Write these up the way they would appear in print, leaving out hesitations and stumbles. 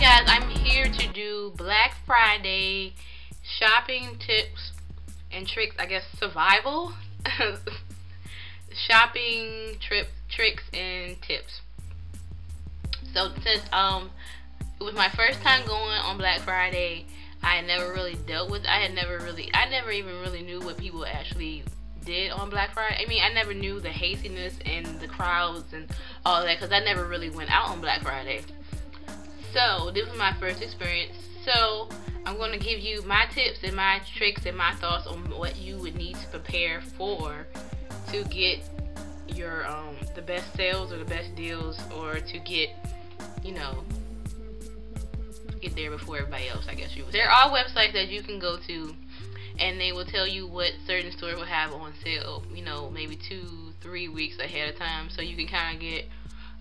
guys, I'm here to do Black Friday shopping tips and tricks, I guess survival shopping tricks and tips. So since it was my first time going on Black Friday, I had never really dealt with I never even really knew what people actually did on Black Friday. I mean, I never knew the hastiness and the crowds and all that because I never really went out on Black Friday. So this was my first experience. So I'm going to give you my tips and my tricks and my thoughts on what you would need to prepare for to get your the best sales or the best deals, or to get, you know, get there before everybody else, I guess you would say. There are websites that you can go to and they will tell you what certain stores will have on sale, you know, maybe 2-3 weeks ahead of time, so you can kind of get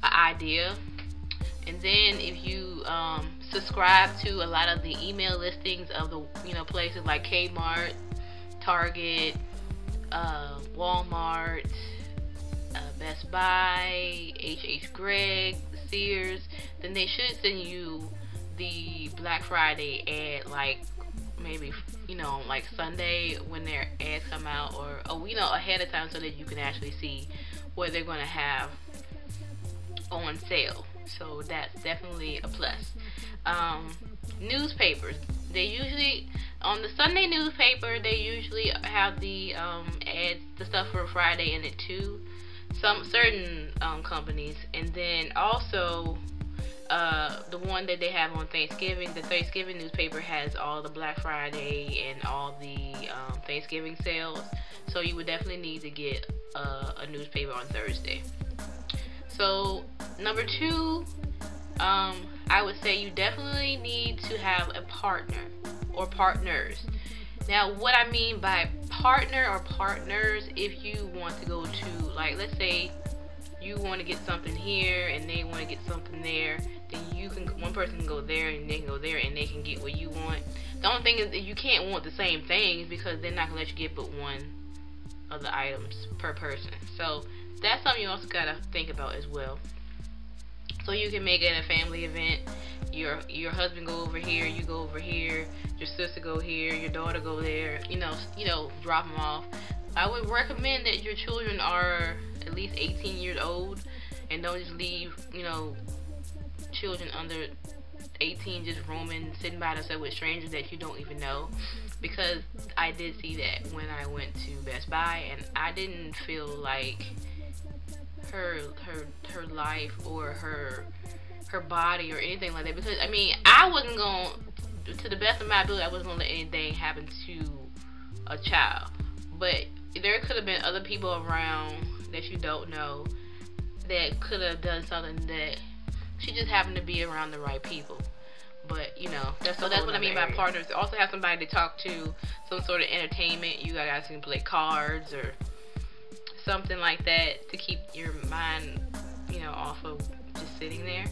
an idea. And then if you subscribe to a lot of the email listings of the, you know, places like Kmart, Target, Walmart, Best Buy, H.H. Gregg, Sears, then they should send you the Black Friday ad, like maybe, you know, like Sunday when their ads come out, or you know, ahead of time, so that you can actually see what they're going to have on sale. So that's definitely a plus. Newspapers, they usually, on the Sunday newspaper, they usually have the ads, the stuff for Friday in it too. Some certain companies, and then also the one that they have on Thanksgiving, the Thanksgiving newspaper has all the Black Friday and all the Thanksgiving sales. So you would definitely need to get a newspaper on Thursday. So number 2, I would say you definitely need to have a partner or partners. Now, what I mean by partner or partners, if you want to go to, like, let's say you want to get something here and they want to get something there, then you can, one person can go there and they can go there and they can get what you want. The only thing is that you can't want the same things because they're not going to let you get but one of the items per person. So that's something you also got to think about as well. So you can make it a family event. Your husband go over here, you go over here, your sister go here, your daughter go there, you know, drop them off. I would recommend that your children are at least 18 years old, and don't just leave, you know, children under 18 just roaming, sitting by themselves with strangers that you don't even know, because I did see that when I went to Best Buy, and I didn't feel like her life or her body or anything like that, because I mean, I wasn't going, to the best of my ability, I wasn't going to let anything happen to a child, but there could have been other people around that you don't know that could have done something, that she just happened to be around the right people. But, you know, that's what I mean by partners. Also have somebody to talk to, some sort of entertainment. You guys can play cards or something like that to keep your mind, you know, off of just sitting there.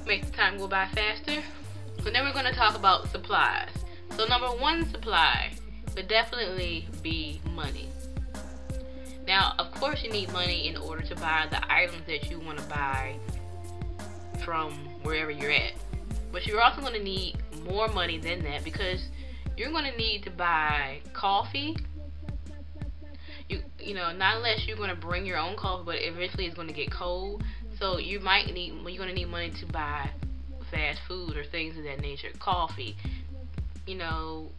Make the time go by faster. So then we're going to talk about supplies. So number 1 supply would definitely be money. Now, of course, you need money in order to buy the items that you want to buy from wherever you're at. But you're also going to need more money than that, because you're going to need to buy coffee. You know, not unless you're going to bring your own coffee, but eventually it's going to get cold. So you're going to need money to buy fast food or things of that nature. Coffee, you know,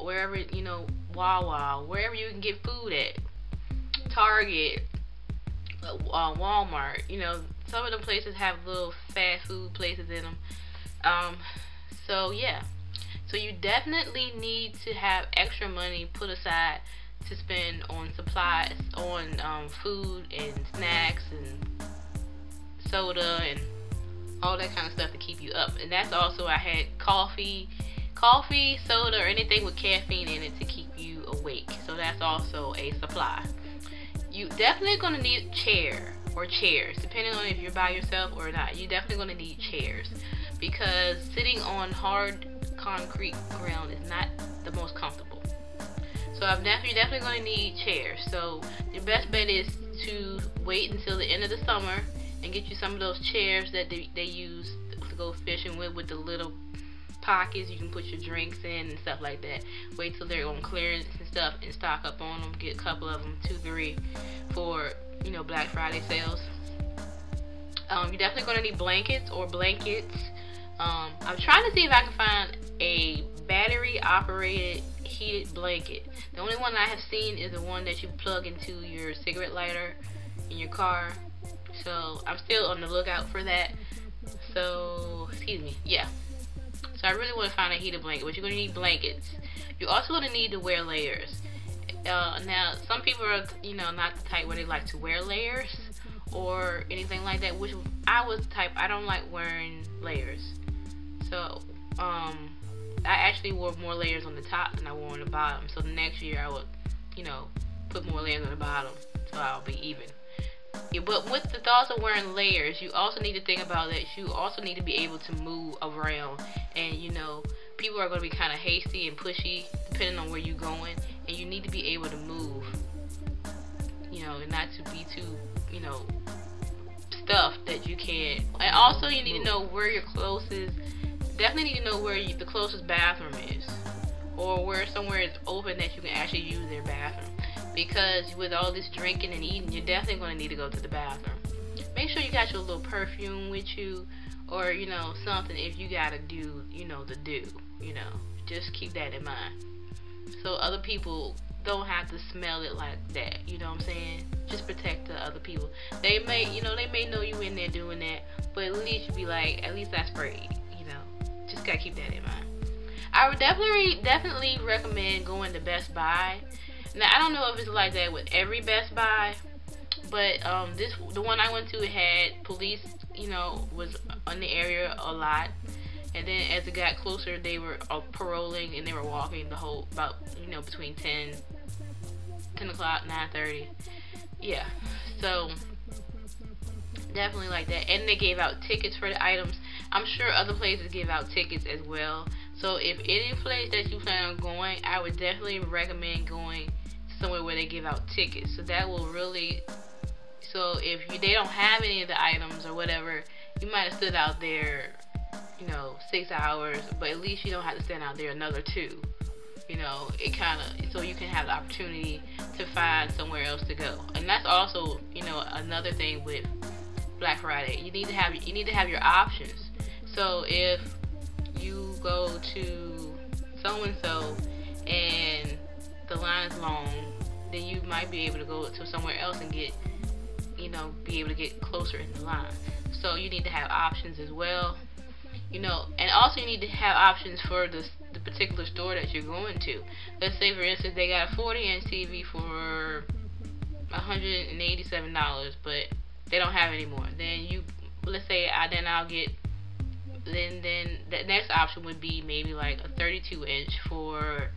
wherever, you know, Wawa, wherever you can get food at. Target, Walmart, you know, some of the places have little fast food places in them. So yeah, so you definitely need to have extra money put aside to spend on supplies, on food and snacks and soda and all that kind of stuff to keep you up. And that's also, I had coffee, soda, or anything with caffeine in it to keep you awake. So that's also a supply. You definitely going to need chairs, depending on if you're by yourself or not. You're definitely going to need chairs, because sitting on hard concrete ground is not the most comfortable. So you're definitely going to need chairs. So your best bet is to wait until the end of the summer and get you some of those chairs that they use to go fishing with the little pockets you can put your drinks in and stuff like that. Wait till they're on clearance and stuff and stock up on them. Get a couple of them, 2, 3 for, you know, Black Friday sales. You're definitely going to need blankets or blankets. I'm trying to see if I can find a battery operated heated blanket. The only one I have seen is the one that you plug into your cigarette lighter in your car. So I'm still on the lookout for that. So, excuse me, yeah. So I really want to find a heated blanket, but you're going to need blankets. You're also going to need to wear layers. Now, some people are, you know, not the type where they like to wear layers or anything like that, which I was the type, I don't like wearing layers. So, I actually wore more layers on the top than I wore on the bottom. So the next year I would, you know, put more layers on the bottom so I'll be even. Yeah, but with the thoughts of wearing layers, you also need to think about that you also need to be able to move around. And, you know, people are going to be kind of hasty and pushy depending on where you're going. And you need to be able to move, you know, and not to be too, you know, stuffed that you can't. And also you need to know where your closest, definitely need to know where the closest bathroom is. Or where somewhere is open that you can actually use their bathroom. Because with all this drinking and eating, you're definitely going to need to go to the bathroom. Make sure you got your little perfume with you, or, you know, something if you got to do, you know, you know. Just keep that in mind. So other people don't have to smell it like that, you know what I'm saying? Just protect the other people. They may, you know, they may know you in there doing that, but at least you be like, at least I sprayed, you know. Just got to keep that in mind. I would definitely recommend going to Best Buy. Now, I don't know if it's like that with every Best Buy, but the one I went to had police, you know, was in the area a lot. And then as it got closer, they were paroling and they were walking the whole, about, you know, between 10 o'clock, 9:30. Yeah, so definitely like that. And they gave out tickets for the items. I'm sure other places give out tickets as well. So if any place that you plan on going, I would definitely recommend going somewhere where they give out tickets. So that will really, so if they don't have any of the items or whatever, you might have stood out there, you know, 6 hours, but at least you don't have to stand out there another 2. You know, it kind of, so you can have the opportunity to find somewhere else to go. And that's also, you know, another thing with Black Friday. You need to have your options. So if you go to so and so and the line is long, then you might be able to go to somewhere else and get, you know, be able to get closer in the line. So you need to have options as well, you know, and also you need to have options for the particular store that you're going to. Let's say, for instance, they got a 40-inch TV for $187, but they don't have any more. Then let's say I'll get, then the next option would be maybe like a 32-inch for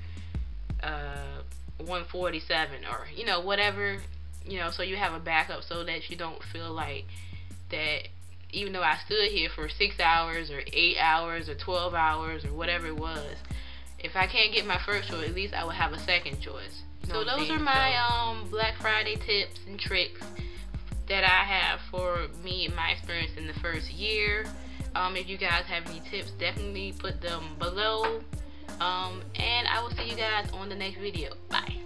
$147, or, you know, whatever, you know, so you have a backup so that you don't feel like that even though I stood here for 6 hours or 8 hours or 12 hours or whatever it was, if I can't get my first choice, at least I will have a second choice. So those are my Black Friday tips and tricks that I have for me and my experience in the first year. If you guys have any tips, definitely put them below. And I will see you guys on the next video. Bye.